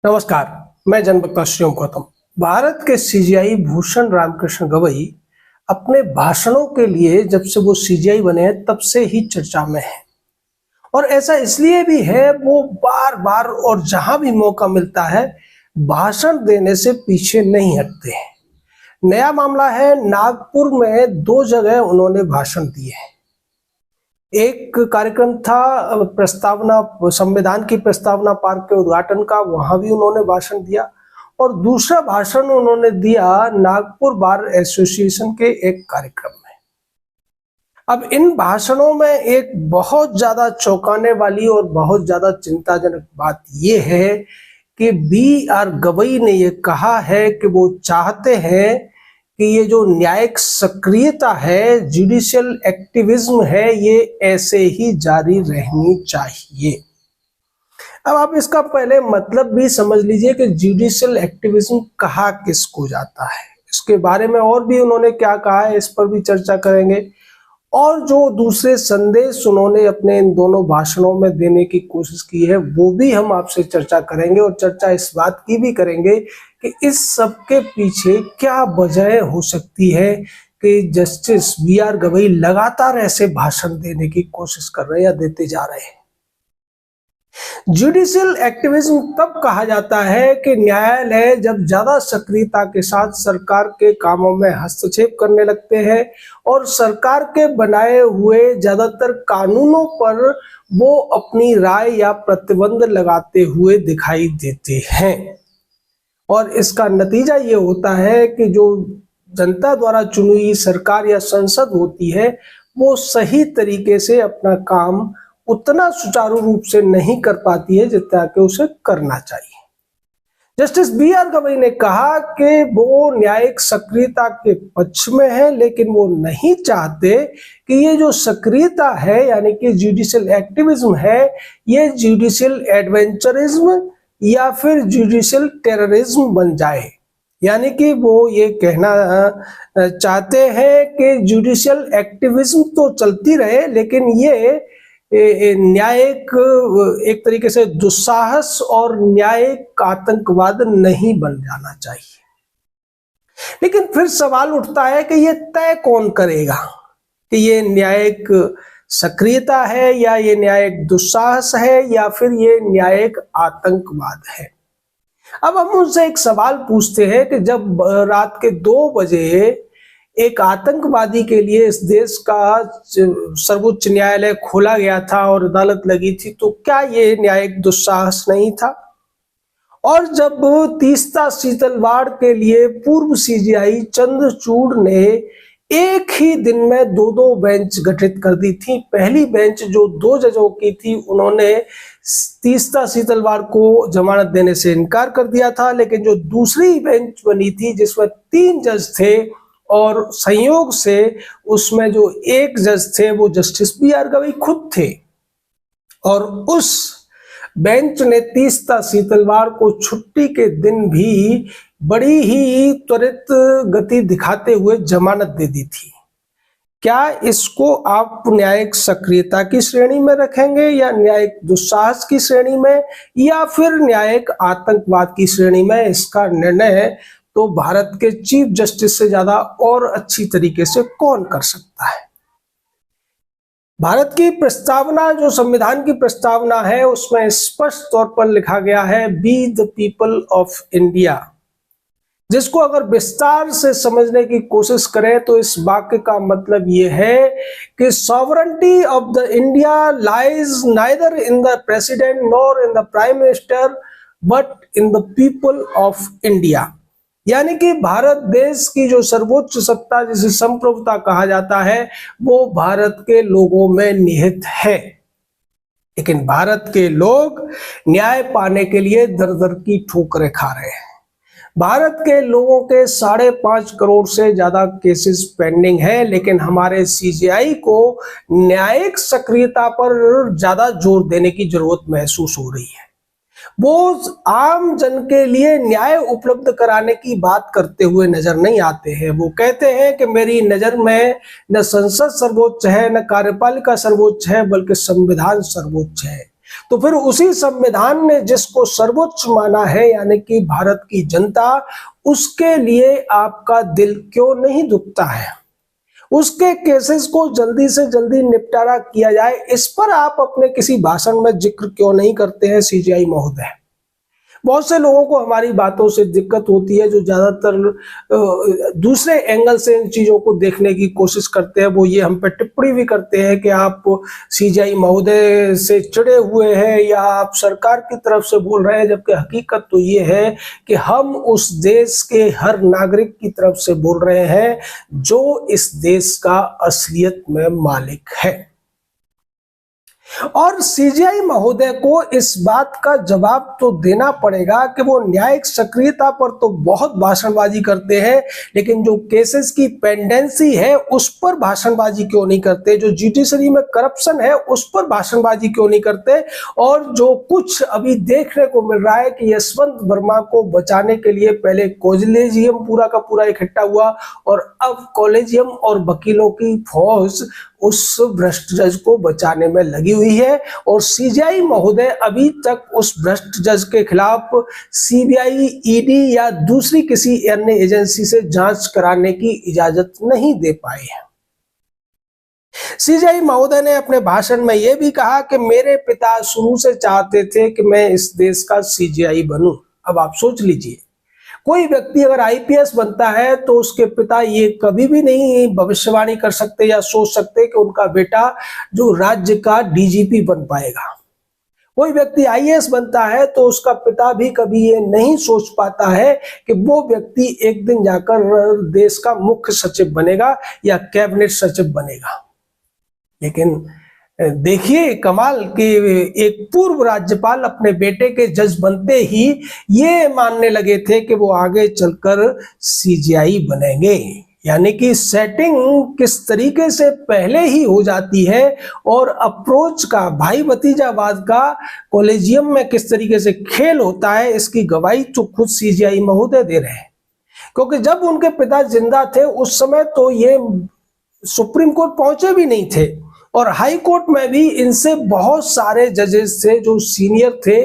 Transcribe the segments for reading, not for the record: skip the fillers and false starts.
नमस्कार, मैं जनवक्ता श्रीओम गौतम। भारत के सीजीआई भूषण रामकृष्ण गवई अपने भाषणों के लिए जब से वो सीजीआई बने हैं तब से ही चर्चा में है। और ऐसा इसलिए भी है, वो बार बार और जहां भी मौका मिलता है भाषण देने से पीछे नहीं हटते हैं। नया मामला है, नागपुर में 2 जगह उन्होंने भाषण दिए हैं। एक कार्यक्रम था प्रस्तावना, संविधान की प्रस्तावना पार्क के उद्घाटन का, वहां भी उन्होंने भाषण दिया। और दूसरा भाषण उन्होंने दिया नागपुर बार एसोसिएशन के एक कार्यक्रम में। अब इन भाषणों में एक बहुत ज्यादा चौंकाने वाली और बहुत ज्यादा चिंताजनक बात यह है कि बी.आर. गवई ने यह कहा है कि वो चाहते हैं कि ये जो न्यायिक सक्रियता है, जुडिशियल एक्टिविज्म है, ये ऐसे ही जारी रहनी चाहिए। अब आप इसका पहले मतलब भी समझ लीजिए कि जुडिशियल एक्टिविज्म कहा किसको जाता है। इसके बारे में और भी उन्होंने क्या कहा है, इस पर भी चर्चा करेंगे। और जो दूसरे संदेश उन्होंने अपने इन दोनों भाषणों में देने की कोशिश की है, वो भी हम आपसे चर्चा करेंगे। और चर्चा इस बात की भी करेंगे कि इस सब के पीछे क्या वजह हो सकती है कि जस्टिस बी.आर. गवई लगातार ऐसे भाषण देने की कोशिश कर रहे हैं या देते जा रहे हैं। जुडिशियल एक्टिविज्म तब कहा जाता है कि न्यायालय जब ज्यादा सक्रियता के साथ सरकार के कामों में हस्तक्षेप करने लगते हैं और सरकार के बनाए हुए ज्यादातर कानूनों पर वो अपनी राय या प्रतिबंध लगाते हुए दिखाई देते हैं। और इसका नतीजा ये होता है कि जो जनता द्वारा चुनी हुई सरकार या संसद होती है, वो सही तरीके से अपना काम उतना सुचारू रूप से नहीं कर पाती है जितना कि उसे करना चाहिए। Justice B R. गवई ने कहा कि वो न्यायिक सक्रियता के पक्ष में है, लेकिन वो नहीं चाहते कि ये जो सक्रियता है यानी कि जुडिशियल एक्टिविज्म है, ये जुडिशियल एडवेंचरिज्म या फिर जुडिशियल टेररिज्म बन जाए। यानी कि वो ये कहना चाहते हैं कि जुडिशियल एक्टिविज्म तो चलती रहे, लेकिन ये न्यायिक एक तरीके से दुस्साहस और न्यायिक आतंकवाद नहीं बन जाना चाहिए। लेकिन फिर सवाल उठता है कि ये तय कौन करेगा कि ये न्यायिक सक्रियता है या ये न्यायिक दुस्साहस है या फिर ये न्यायिक आतंकवाद है। अब हम उनसे एक सवाल पूछते हैं कि जब रात के 2 बजे एक आतंकवादी के लिए इस देश का सर्वोच्च न्यायालय खोला गया था और अदालत लगी थी, तो क्या ये न्यायिक दुस्साहस नहीं था? और जब तीस्ता शीतलवाड़ के लिए पूर्व सीजीआई चंद्रचूड़ ने एक ही दिन में 2-2 बेंच गठित कर दी थी। पहली बेंच जो 2 जजों की थी, उन्होंने तीस्ता शीतलवाड़ को जमानत देने से इनकार कर दिया था, लेकिन जो दूसरी बेंच बनी थी जिसमें 3 जज थे और संयोग से उसमें जो एक जज थे वो जस्टिस बी.आर. गवई खुद थे। और उस बेंच ने तीस्ता शीतलवाड़ को छुट्टी के दिन भी बड़ी ही त्वरित गति दिखाते हुए जमानत दे दी थी। क्या इसको आप न्यायिक सक्रियता की श्रेणी में रखेंगे या न्यायिक दुस्साहस की श्रेणी में या फिर न्यायिक आतंकवाद की श्रेणी में? इसका निर्णय तो भारत के चीफ जस्टिस से ज्यादा और अच्छी तरीके से कौन कर सकता है। भारत की प्रस्तावना, जो संविधान की प्रस्तावना है, उसमें स्पष्ट तौर पर लिखा गया है be the people of India, जिसको अगर विस्तार से समझने की कोशिश करें तो इस वाक्य का मतलब ये है कि sovereignty of the India lies neither in the president nor in the prime minister but in the people of India. यानी कि भारत देश की जो सर्वोच्च सत्ता, जिसे संप्रभुता कहा जाता है, वो भारत के लोगों में निहित है। लेकिन भारत के लोग न्याय पाने के लिए दर-दर की ठोकरें खा रहे हैं। भारत के लोगों के 5.5 करोड़ से ज्यादा केसेस पेंडिंग है, लेकिन हमारे सीजीआई को न्यायिक सक्रियता पर ज्यादा जोर देने की जरूरत महसूस हो रही है। वो आम जन के लिए न्याय उपलब्ध कराने की बात करते हुए नजर नहीं आते हैं। वो कहते हैं कि मेरी नजर में न संसद सर्वोच्च है, न कार्यपालिका सर्वोच्च है, बल्कि संविधान सर्वोच्च है। तो फिर उसी संविधान ने जिसको सर्वोच्च माना है, यानी कि भारत की जनता, उसके लिए आपका दिल क्यों नहीं दुखता है? उसके केसेस को जल्दी से जल्दी निपटारा किया जाए, इस पर आप अपने किसी भाषण में जिक्र क्यों नहीं करते हैं सीजेआई महोदय? बहुत से लोगों को हमारी बातों से दिक्कत होती है, जो ज्यादातर दूसरे एंगल से इन चीजों को देखने की कोशिश करते हैं। वो ये हम पे टिप्पणी भी करते हैं कि आप सीजेआई महोदय से चिढ़े हुए हैं या आप सरकार की तरफ से बोल रहे हैं, जबकि हकीकत तो ये है कि हम उस देश के हर नागरिक की तरफ से बोल रहे हैं जो इस देश का असलियत में मालिक है। और सीजेआई महोदय को इस बात का जवाब तो देना पड़ेगा कि वो न्यायिक सक्रियता पर तो बहुत भाषणबाजी करते हैं, लेकिन जो केसेस की पेंडेंसी है उस पर भाषणबाजी क्यों नहीं करते? जो जुडिशरी में करप्शन है उस पर भाषणबाजी क्यों नहीं करते? और जो कुछ अभी देखने को मिल रहा है कि यशवंत वर्मा को बचाने के लिए पहले कॉलेजियम पूरा का पूरा इकट्ठा हुआ और अब कॉलेजियम और वकीलों की फौज उस भ्रष्ट जज को बचाने में लगी हुई है। और सीजेआई महोदय अभी तक उस भ्रष्ट जज के खिलाफ सीबीआई, ईडी या दूसरी किसी अन्य एजेंसी से जांच कराने की इजाजत नहीं दे पाए हैं। सीजेआई महोदय ने अपने भाषण में यह भी कहा कि मेरे पिता शुरू से चाहते थे कि मैं इस देश का सीजेआई बनूं। अब आप सोच लीजिए, कोई व्यक्ति अगर आईपीएस बनता है तो उसके पिता ये कभी भी नहीं भविष्यवाणी कर सकते या सोच सकते कि उनका बेटा जो राज्य का डीजीपी बन पाएगा। कोई व्यक्ति आईएएस बनता है तो उसका पिता भी कभी ये नहीं सोच पाता है कि वो व्यक्ति एक दिन जाकर देश का मुख्य सचिव बनेगा या कैबिनेट सचिव बनेगा। लेकिन देखिए कमाल कि एक पूर्व राज्यपाल अपने बेटे के जज बनते ही ये मानने लगे थे कि वो आगे चलकर सीजेआई बनेंगे। यानी कि सेटिंग किस तरीके से पहले ही हो जाती है और अप्रोच का, भाई भतीजावाद का कॉलेजियम में किस तरीके से खेल होता है, इसकी गवाही तो खुद सीजेआई महोदय दे रहे हैं। क्योंकि जब उनके पिता जिंदा थे उस समय तो ये सुप्रीम कोर्ट पहुंचे भी नहीं थे और हाई कोर्ट में भी इनसे बहुत सारे जजेस थे जो सीनियर थे।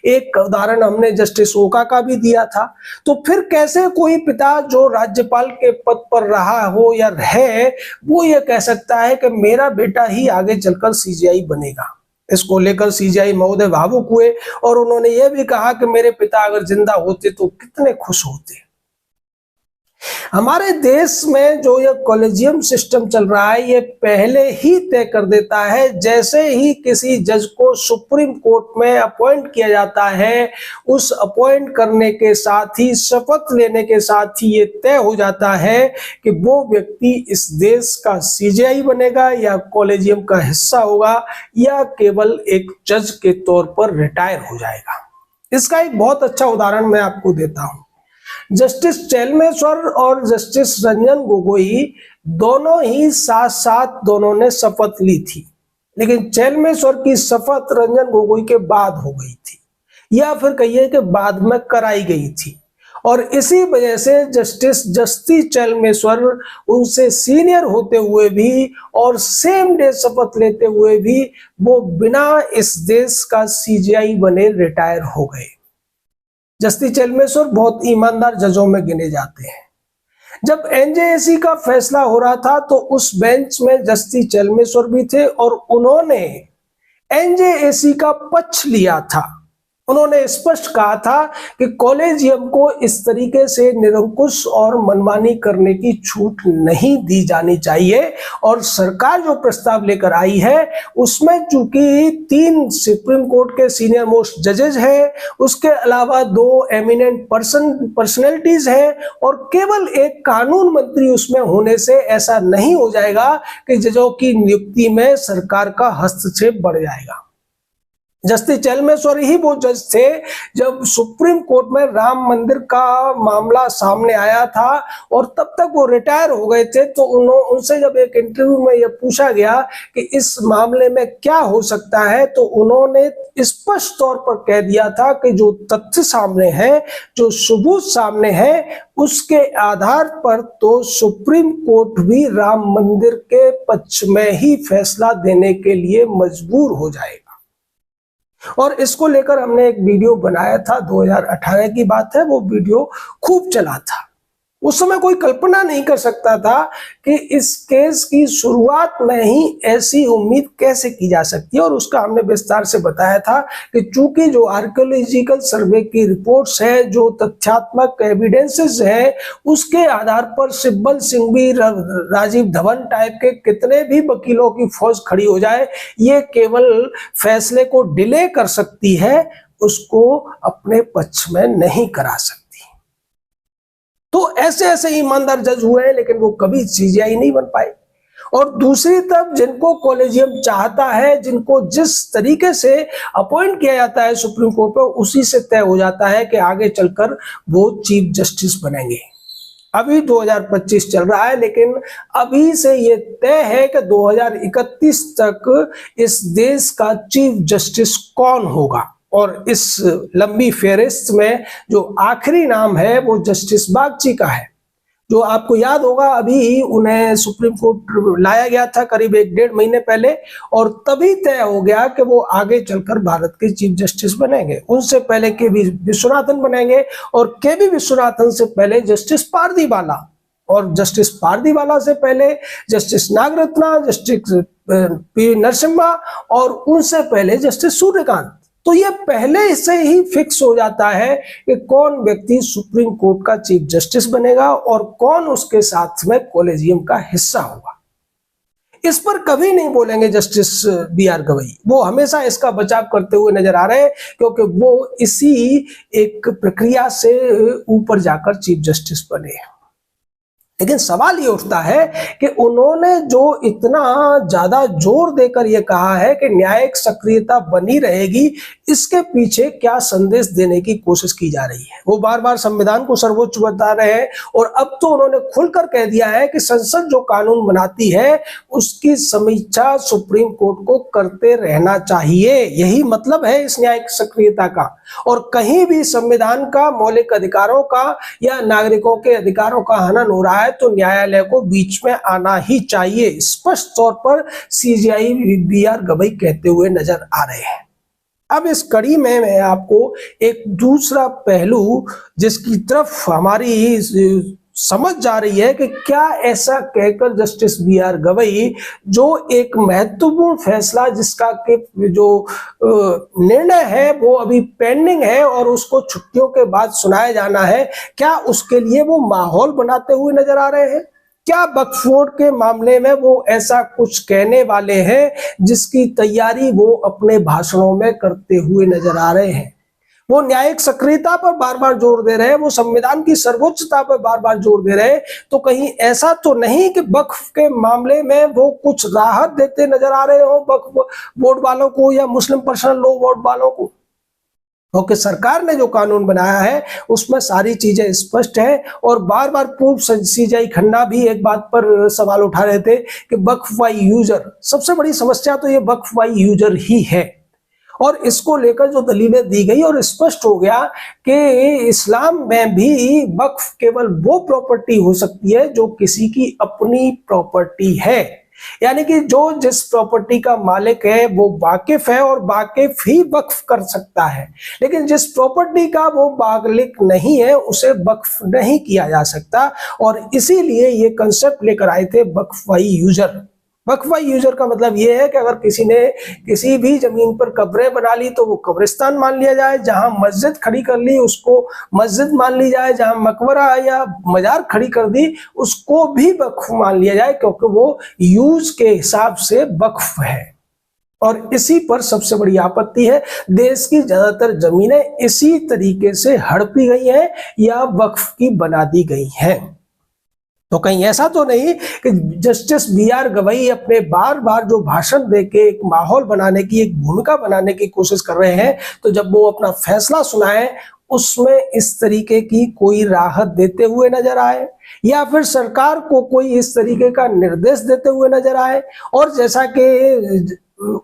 एक उदाहरण हमने जस्टिस ओका का भी दिया था। तो फिर कैसे कोई पिता जो राज्यपाल के पद पर रहा हो या है वो ये कह सकता है कि मेरा बेटा ही आगे चलकर सीजेआई बनेगा? इसको लेकर सीजेआई महोदय भावुक हुए और उन्होंने ये भी कहा कि मेरे पिता अगर जिंदा होते तो कितने खुश होते। हमारे देश में जो ये कॉलेजियम सिस्टम चल रहा है ये पहले ही तय कर देता है, जैसे ही किसी जज को सुप्रीम कोर्ट में अपॉइंट किया जाता है उस अपॉइंट करने के साथ ही, शपथ लेने के साथ ही ये तय हो जाता है कि वो व्यक्ति इस देश का सीजेआई बनेगा या कॉलेजियम का हिस्सा होगा या केवल एक जज के तौर पर रिटायर हो जाएगा। इसका एक बहुत अच्छा उदाहरण मैं आपको देता हूं। जस्टिस चेलमेश्वर और जस्टिस रंजन गोगोई दोनों ही साथ साथ दोनों ने शपथ ली थी, लेकिन चेलमेश्वर की शपथ रंजन गोगोई के बाद हो गई थी या फिर कहिए कि बाद में कराई गई थी। और इसी वजह से जस्टिस चेलमेश्वर उनसे सीनियर होते हुए भी और सेम डे शपथ लेते हुए भी वो बिना इस देश का सीजेआई बने रिटायर हो गए। जस्टिस चेलमेश्वर बहुत ईमानदार जजों में गिने जाते हैं। जब एनजेएसी का फैसला हो रहा था तो उस बेंच में जस्टिस चेलमेश्वर भी थे और उन्होंने एनजेएसी का पक्ष लिया था। उन्होंने स्पष्ट कहा था कि कॉलेजियम को इस तरीके से निरंकुश और मनमानी करने की छूट नहीं दी जानी चाहिए और सरकार जो प्रस्ताव लेकर आई है उसमें चूंकि 3 सुप्रीम कोर्ट के सीनियर मोस्ट जजेस हैं, उसके अलावा 2 एमिनेंट पर्सनैलिटीज हैं और केवल एक कानून मंत्री उसमें होने से ऐसा नहीं हो जाएगा कि जजों की नियुक्ति में सरकार का हस्तक्षेप बढ़ जाएगा। जस्टिस चेलमेश्वर ही वो जज थे जब सुप्रीम कोर्ट में राम मंदिर का मामला सामने आया था और तब तक वो रिटायर हो गए थे। तो उनसे जब एक इंटरव्यू में ये पूछा गया कि इस मामले में क्या हो सकता है तो उन्होंने स्पष्ट तौर पर कह दिया था कि जो तथ्य सामने है, जो सबूत सामने है, उसके आधार पर तो सुप्रीम कोर्ट भी राम मंदिर के पक्ष में ही फैसला देने के लिए मजबूर हो जाएगा। और इसको लेकर हमने एक वीडियो बनाया था, 2018 की बात है, वो वीडियो खूब चला था। उस समय कोई कल्पना नहीं कर सकता था कि इस केस की शुरुआत में ही ऐसी उम्मीद कैसे की जा सकती है, और उसका हमने विस्तार से बताया था कि चूंकि जो आर्कियोलॉजिकल सर्वे की रिपोर्ट्स है, जो तथ्यात्मक एविडेंसेस है, उसके आधार पर सिब्बल सिंघवी, राजीव धवन टाइप के कितने भी वकीलों की फौज खड़ी हो जाए, ये केवल फैसले को डिले कर सकती है, उसको अपने पक्ष में नहीं करा सकती। तो ऐसे ऐसे ईमानदार जज हुए हैं, लेकिन वो कभी सीजीआई नहीं बन पाए। और दूसरी तरफ जिनको कॉलेजियम चाहता है, जिनको जिस तरीके से अपॉइंट किया जाता है सुप्रीम कोर्ट पर, उसी से तय हो जाता है कि आगे चलकर वो चीफ जस्टिस बनेंगे। अभी 2025 चल रहा है, लेकिन अभी से ये तय है कि 2031 तक इस देश का चीफ जस्टिस कौन होगा। और इस लंबी फेहरिस्त में जो आखिरी नाम है वो जस्टिस बागची का है, जो आपको याद होगा अभी उन्हें सुप्रीम कोर्ट लाया गया था करीब 1-1.5 महीने पहले, और तभी तय हो गया कि वो आगे चलकर भारत के चीफ जस्टिस बनेंगे। उनसे पहले के.वी. विश्वनाथन बनेंगे, और के.वी. विश्वनाथन से पहले जस्टिस पारदीवाला, और जस्टिस पारदीवाला से पहले justice Nagarathna, justice P Narasimha, और उनसे पहले जस्टिस सूर्यकांत। तो ये पहले से ही फिक्स हो जाता है कि कौन व्यक्ति सुप्रीम कोर्ट का चीफ जस्टिस बनेगा और कौन उसके साथ में कॉलेजियम का हिस्सा होगा। इस पर कभी नहीं बोलेंगे जस्टिस बी.आर. गवई, वो हमेशा इसका बचाव करते हुए नजर आ रहे हैं, क्योंकि वो इसी एक प्रक्रिया से ऊपर जाकर चीफ जस्टिस बने। लेकिन सवाल ये उठता है कि उन्होंने जो इतना ज्यादा जोर देकर ये कहा है कि न्यायिक सक्रियता बनी रहेगी, इसके पीछे क्या संदेश देने की कोशिश की जा रही है। वो बार बार संविधान को सर्वोच्च बता रहे हैं, और अब तो उन्होंने खुलकर कह दिया है कि संसद जो कानून बनाती है उसकी समीक्षा सुप्रीम कोर्ट को करते रहना चाहिए। यही मतलब है इस न्यायिक सक्रियता का। और कहीं भी संविधान का, मौलिक अधिकारों का या नागरिकों के अधिकारों का हनन हो रहा है तो न्यायालय को बीच में आना ही चाहिए, स्पष्ट तौर पर सीजीआई बी.आर. गवई कहते हुए नजर आ रहे हैं। अब इस कड़ी में मैं आपको एक दूसरा पहलू जिसकी तरफ हमारी समझ जा रही है कि क्या ऐसा कहकर जस्टिस बी.आर. गवई, जो एक महत्वपूर्ण फैसला जिसका के जो निर्णय है वो अभी पेंडिंग है और उसको छुट्टियों के बाद सुनाया जाना है, क्या उसके लिए वो माहौल बनाते हुए नजर आ रहे हैं? क्या वक्फ बोर्ड के मामले में वो ऐसा कुछ कहने वाले हैं जिसकी तैयारी वो अपने भाषणों में करते हुए नजर आ रहे हैं? वो न्यायिक सक्रियता पर बार बार जोर दे रहे हैं, वो संविधान की सर्वोच्चता पर बार बार जोर दे रहे हैं। तो कहीं ऐसा तो नहीं कि वक्फ के मामले में वो कुछ राहत देते नजर आ रहे हो वक्फ बोर्ड वालों को या मुस्लिम पर्सनल लॉ बोर्ड वालों को? क्योंकि सरकार ने जो कानून बनाया है उसमें सारी चीजें स्पष्ट है। और बार बार पूर्व सीजीआई खन्ना भी एक बात पर सवाल उठा रहे थे कि वक्फ बाई यूजर, सबसे बड़ी समस्या तो ये वक्फ बाई यूजर ही है। और इसको लेकर जो दलीलें दी गई और स्पष्ट हो गया कि इस्लाम में भी वक्फ केवल वो प्रॉपर्टी हो सकती है जो किसी की अपनी प्रॉपर्टी है, यानी कि जो जिस प्रॉपर्टी का मालिक है वो वाकिफ है और वाकिफ ही वक्फ कर सकता है, लेकिन जिस प्रॉपर्टी का वो मालिक नहीं है उसे वक्फ नहीं किया जा सकता। और इसीलिए ये कंसेप्ट लेकर आए थे waqf by user. Waqf by user का मतलब ये है कि अगर किसी ने किसी भी जमीन पर कब्रें बना ली तो वो कब्रिस्तान मान लिया जाए, जहां मस्जिद खड़ी कर ली उसको मस्जिद मान ली जाए, जहां मकबरा या मजार खड़ी कर दी उसको भी वक्फ मान लिया जाए, क्योंकि वो यूज के हिसाब से वक्फ है। और इसी पर सबसे बड़ी आपत्ति है, देश की ज्यादातर जमीनें इसी तरीके से हड़पी गई हैं या वक्फ की बना दी गई हैं। तो कहीं ऐसा तो नहीं कि जस्टिस बी.आर. गवई अपने बार बार जो भाषण देके एक माहौल बनाने की, एक भूमिका बनाने की कोशिश कर रहे हैं, तो जब वो अपना फैसला सुनाए उसमें इस तरीके की कोई राहत देते हुए नजर आए या फिर सरकार को कोई इस तरीके का निर्देश देते हुए नजर आए। और जैसा कि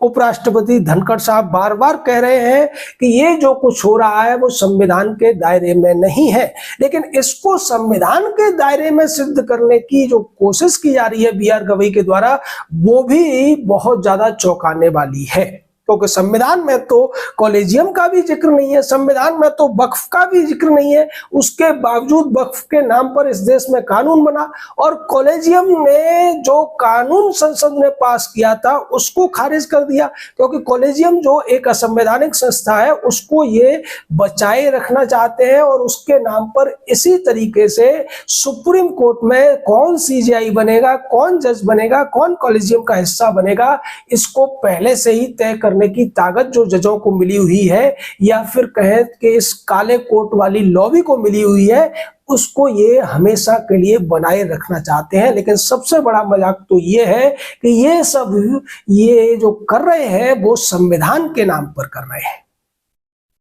उपराष्ट्रपति धनखड़ साहब बार बार कह रहे हैं कि ये जो कुछ हो रहा है वो संविधान के दायरे में नहीं है, लेकिन इसको संविधान के दायरे में सिद्ध करने की जो कोशिश की जा रही है बी.आर. गवई के द्वारा, वो भी बहुत ज्यादा चौंकाने वाली है। क्योंकि संविधान में तो कॉलेजियम का भी जिक्र नहीं है, संविधान में तो वक्फ का भी जिक्र नहीं है। उसके बावजूद वक्फ के नाम पर इस देश में कानून बना और कॉलेजियम ने जो कानून संसद ने पास किया था उसको खारिज कर दिया, क्योंकि कॉलेजियम जो एक असंवैधानिक संस्था है उसको ये बचाए रखना चाहते हैं। और उसके नाम पर इसी तरीके से सुप्रीम कोर्ट में कौन सीजेआई बनेगा, कौन जज बनेगा, कौन कॉलेजियम का हिस्सा बनेगा, इसको पहले से ही तय करने की ताकत जो जजों को मिली हुई है, या फिर कहें कि इस काले कोट वाली लॉबी को मिली हुई है, उसको ये हमेशा के लिए बनाए रखना चाहते हैं। लेकिन सबसे बड़ा मजाक तो ये है कि ये जो कर रहे हैं वो संविधान के नाम पर कर रहे हैं।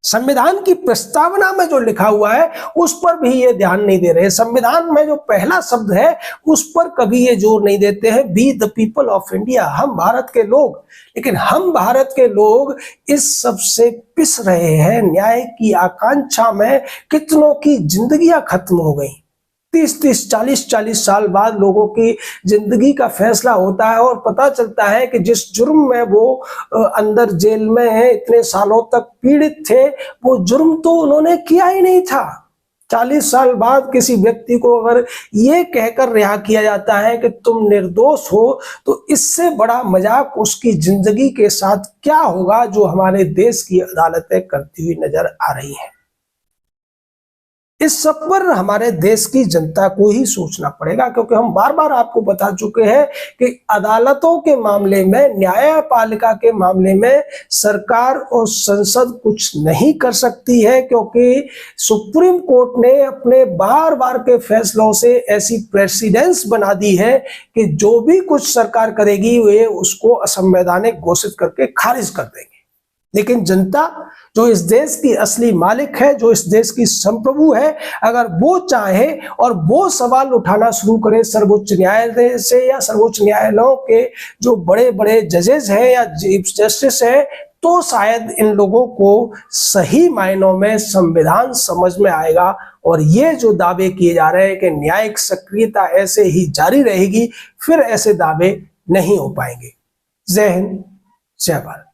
संविधान की प्रस्तावना में जो लिखा हुआ है उस पर भी ये ध्यान नहीं दे रहे। संविधान में जो पहला शब्द है उस पर कभी ये जोर नहीं देते हैं, we the people of India, हम भारत के लोग। लेकिन हम भारत के लोग इस सब से पिस रहे हैं। न्याय की आकांक्षा में कितनों की जिंदगियां खत्म हो गई। 30-30, 40-40 साल बाद लोगों की जिंदगी का फैसला होता है और पता चलता है कि जिस जुर्म में वो अंदर जेल में है, इतने सालों तक पीड़ित थे, वो जुर्म तो उन्होंने किया ही नहीं था। 40 साल बाद किसी व्यक्ति को अगर ये कहकर रिहा किया जाता है कि तुम निर्दोष हो, तो इससे बड़ा मजाक उसकी जिंदगी के साथ क्या होगा जो हमारे देश की अदालतें करती हुई नजर आ रही हैं। इस सब पर हमारे देश की जनता को ही सोचना पड़ेगा, क्योंकि हम बार बार आपको बता चुके हैं कि अदालतों के मामले में, न्यायपालिका के मामले में सरकार और संसद कुछ नहीं कर सकती है, क्योंकि सुप्रीम कोर्ट ने अपने बार बार के फैसलों से ऐसी प्रेसिडेंस बना दी है कि जो भी कुछ सरकार करेगी वे उसको असंवैधानिक घोषित करके खारिज कर देंगे। लेकिन जनता जो इस देश की असली मालिक है, जो इस देश की संप्रभु है, अगर वो चाहे और वो सवाल उठाना शुरू करे सर्वोच्च न्यायालय से या सर्वोच्च न्यायालयों के जो बड़े बड़े जजेस हैं या चीफ जस्टिस है, तो शायद इन लोगों को सही मायनों में संविधान समझ में आएगा। और ये जो दावे किए जा रहे हैं कि न्यायिक सक्रियता ऐसे ही जारी रहेगी, फिर ऐसे दावे नहीं हो पाएंगे। जय हिंद, जय भारत।